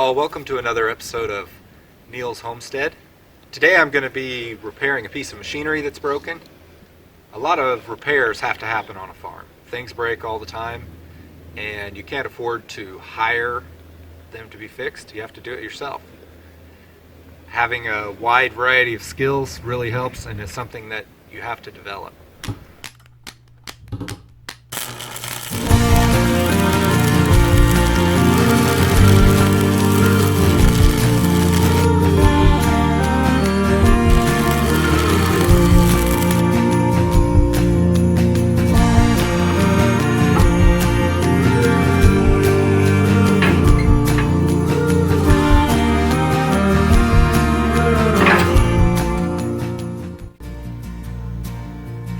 all, welcome to another episode of Neil's Homestead. Today I'm going to be repairing a piece of machinery that's broken. A lot of repairs have to happen on a farm. Things break all the time and you can't afford to hire them to be fixed. You have to do it yourself. Having a wide variety of skills really helps, and it's something that you have to develop.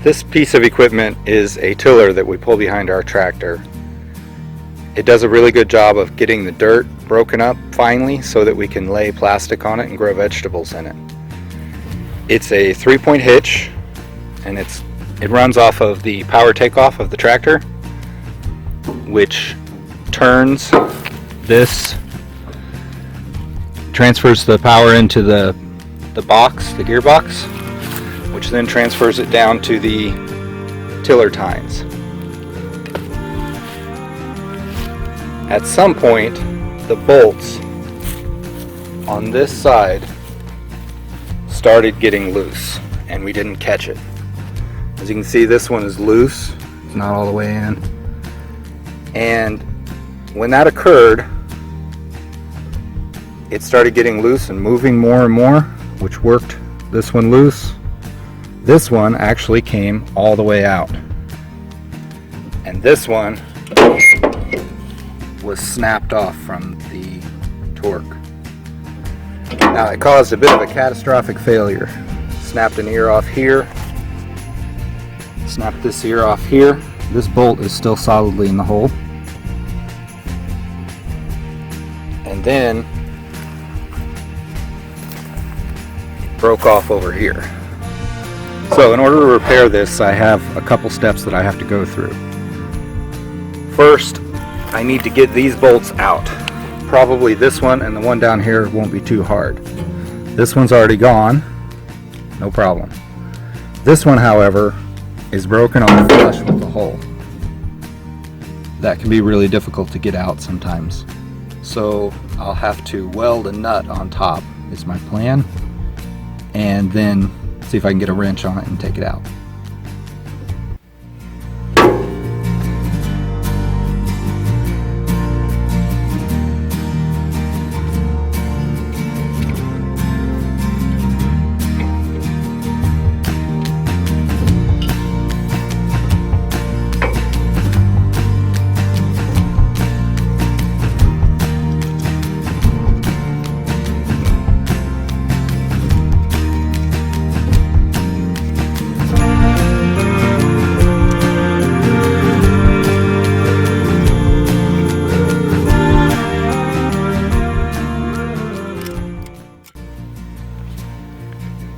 This piece of equipment is a tiller that we pull behind our tractor. It does a really good job of getting the dirt broken up finely so that we can lay plastic on it and grow vegetables in it. It's a 3-point hitch, and it runs off of the power takeoff of the tractor, which turns this, transfers the power into the box, the gearbox, which then transfers it down to the tiller tines. At some point, the bolts on this side started getting loose, and we didn't catch it. As you can see, this one is loose. It's not all the way in. And when that occurred, it started getting loose and moving more and more, which worked this one loose. This one actually came all the way out, and this one was snapped off from the torque. Now, it caused a bit of a catastrophic failure. Snapped an ear off here, snapped this ear off here. This bolt is still solidly in the hole, and then broke off over here. So in order to repair this, I have a couple steps that I have to go through. First, I need to get these bolts out. Probably this one and the one down here won't be too hard. This one's already gone, no problem. This one, however, is broken on flush with the hole. That can be really difficult to get out sometimes. So I'll have to weld a nut on top, is my plan, and then see if I can get a wrench on it and take it out.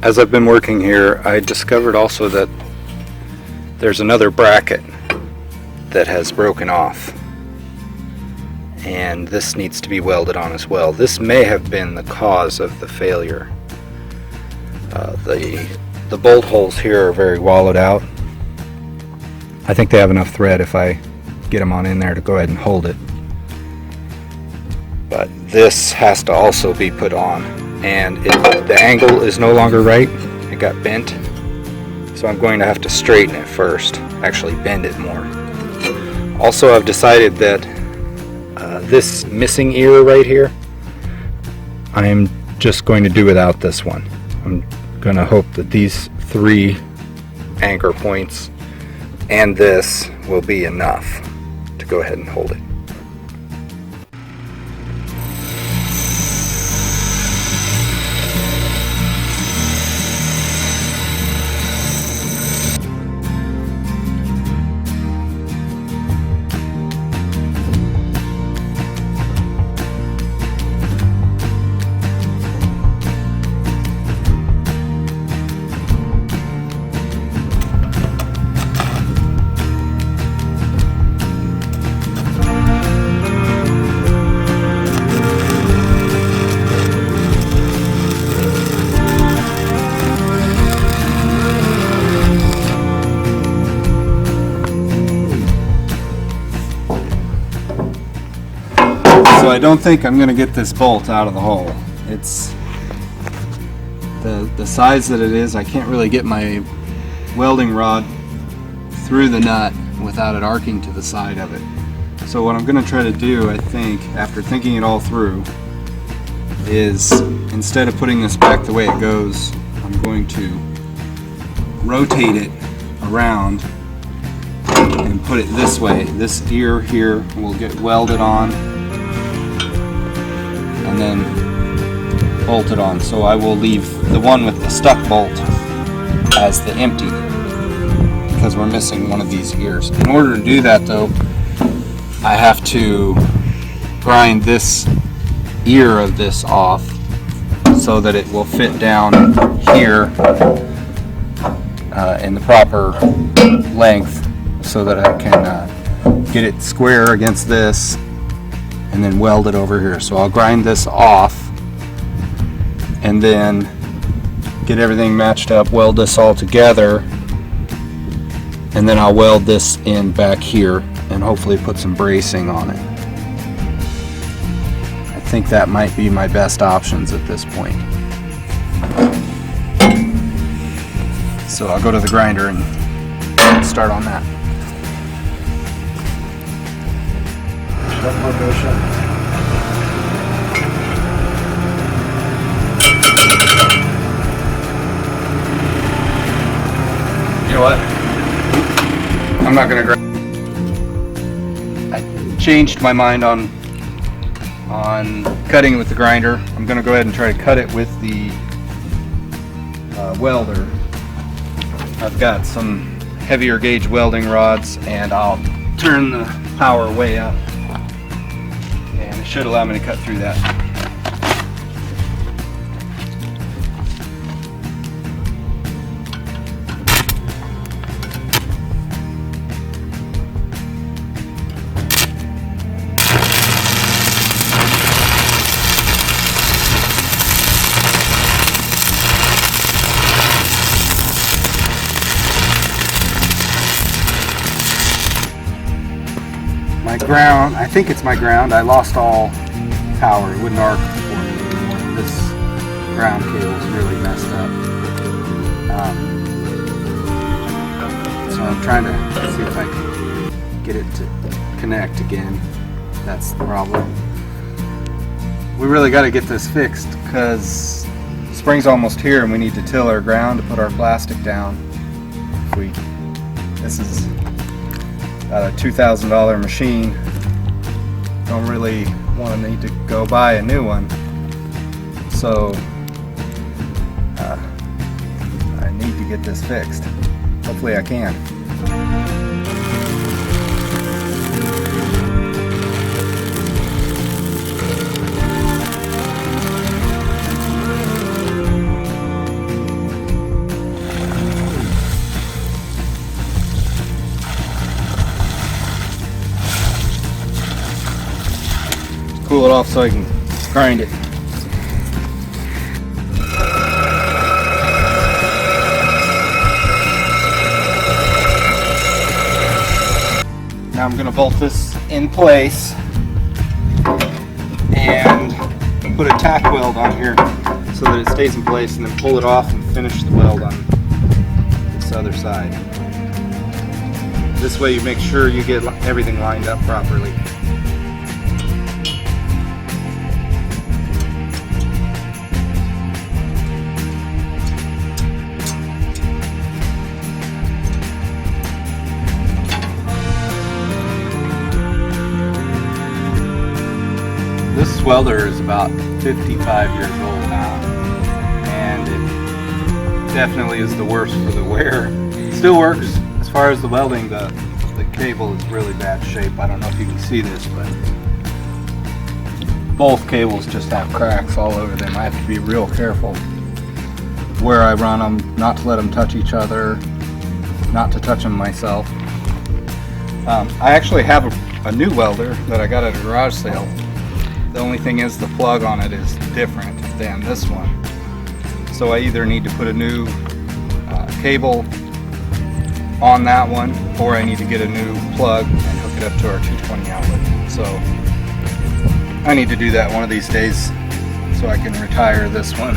As I've been working here, I discovered also that there's another bracket that has broken off, and this needs to be welded on as well. This may have been the cause of the failure. The bolt holes here are very wallowed out. I think they have enough thread if I get them on in there to go ahead and hold it. But this has to also be put on, and the angle is no longer right. It got bent, so I'm going to have to straighten it first, actually bend it more. Also, I've decided that this missing ear right here, I'm just going to do without this one. I'm going to hope that these 3 anchor points and this will be enough to go ahead and hold it. don't think I'm gonna get this bolt out of the hole. It's the size that it is. I can't really get my welding rod through the nut without it arcing to the side of it. So what I'm gonna try to do, I think, after thinking it all through, is instead of putting this back the way it goes, I'm going to rotate it around and put it this way. This ear here will get welded on and then bolted on. So I will leave the one with the stuck bolt as the empty, because we're missing one of these ears. In order to do that though, I have to grind this ear of this off so that it will fit down here in the proper length, so that I can get it square against this and then weld it over here. So I'll grind this off and then get everything matched up, weld this all together, and then I'll weld this in back here and hopefully put some bracing on it. I think that might be my best options at this point. So I'll go to the grinder and start on that. You know what? I'm not gonna grind. I changed my mind on cutting it with the grinder. I'm gonna go ahead and try to cut it with the welder. I've got some heavier gauge welding rods, and I'll turn the power way up, and it should allow me to cut through that. My ground, I think it's my ground. I lost all power. It wouldn't arc for me anymore. This ground cable is really messed up. So I'm trying to see if I can get it to connect again. That's the problem. We really got to get this fixed, because the spring's almost here and we need to till our ground to put our plastic down. This is a $2,000 machine. Don't really want to need to go buy a new one, so I need to get this fixed. Hopefully I can. Cool it off so I can grind it. Now I'm going to bolt this in place and put a tack weld on here so that it stays in place, and then pull it off and finish the weld on this other side. This way you make sure you get everything lined up properly. This welder is about 55 years old now, and it definitely is the worst for the wear. It still works. As far as the welding, the cable is really bad shape. I don't know if you can see this, but both cables just have cracks all over them. I have to be real careful where I run them, not to let them touch each other, not to touch them myself. I actually have a new welder that I got at a garage sale. The only thing is the plug on it is different than this one. So I either need to put a new cable on that one, or I need to get a new plug and hook it up to our 220 outlet. So I need to do that one of these days so I can retire this one.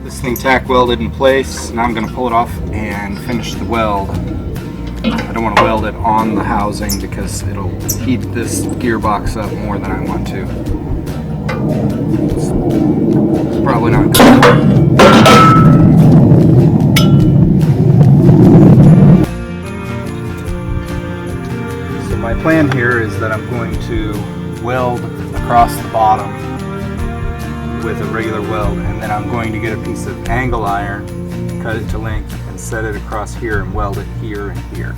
This thing tack welded in place. Now I'm going to pull it off and finish the weld. I don't want to weld it on the housing because it'll heat this gearbox up more than I want to. It's probably not good. So my plan here is that I'm going to weld across the bottom with a regular weld, and then I'm going to get a piece of angle iron, cut it to length, and set it across here and weld it here and here.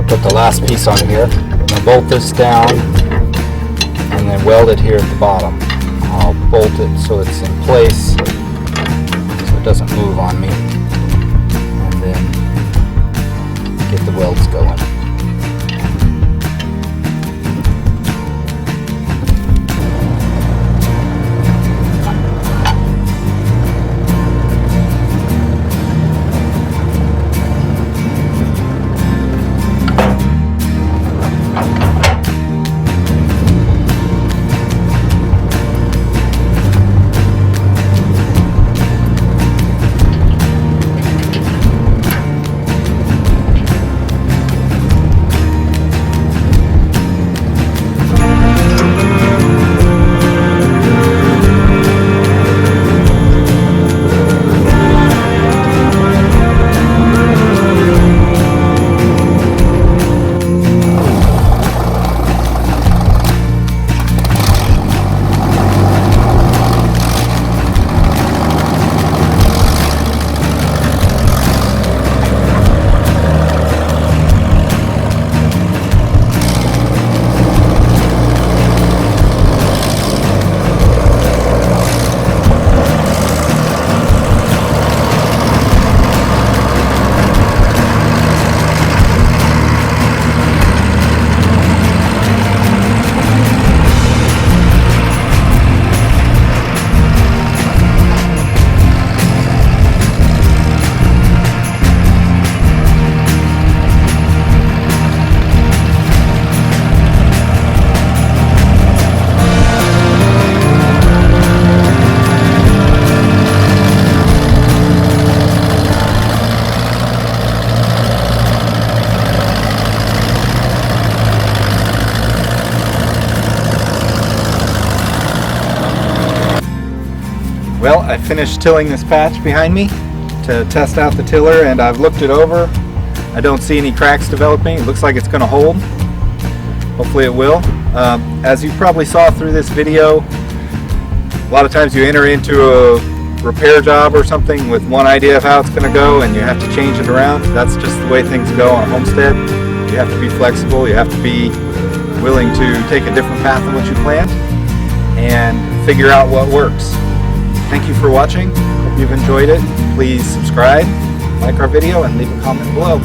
Put the last piece on here. I'm going to bolt this down and then weld it here at the bottom. I'll bolt it so it's in place so it doesn't move on me, and then get the welds going. Well, I finished tilling this patch behind me to test out the tiller, and I've looked it over. I don't see any cracks developing. It looks like it's going to hold. Hopefully it will. As you probably saw through this video, a lot of times you enter into a repair job or something with one idea of how it's going to go, and you have to change it around. That's just the way things go on a homestead. You have to be flexible. You have to be willing to take a different path than what you planned and figure out what works. Thank you for watching. Hope you've enjoyed it. Please subscribe, like our video, and leave a comment below.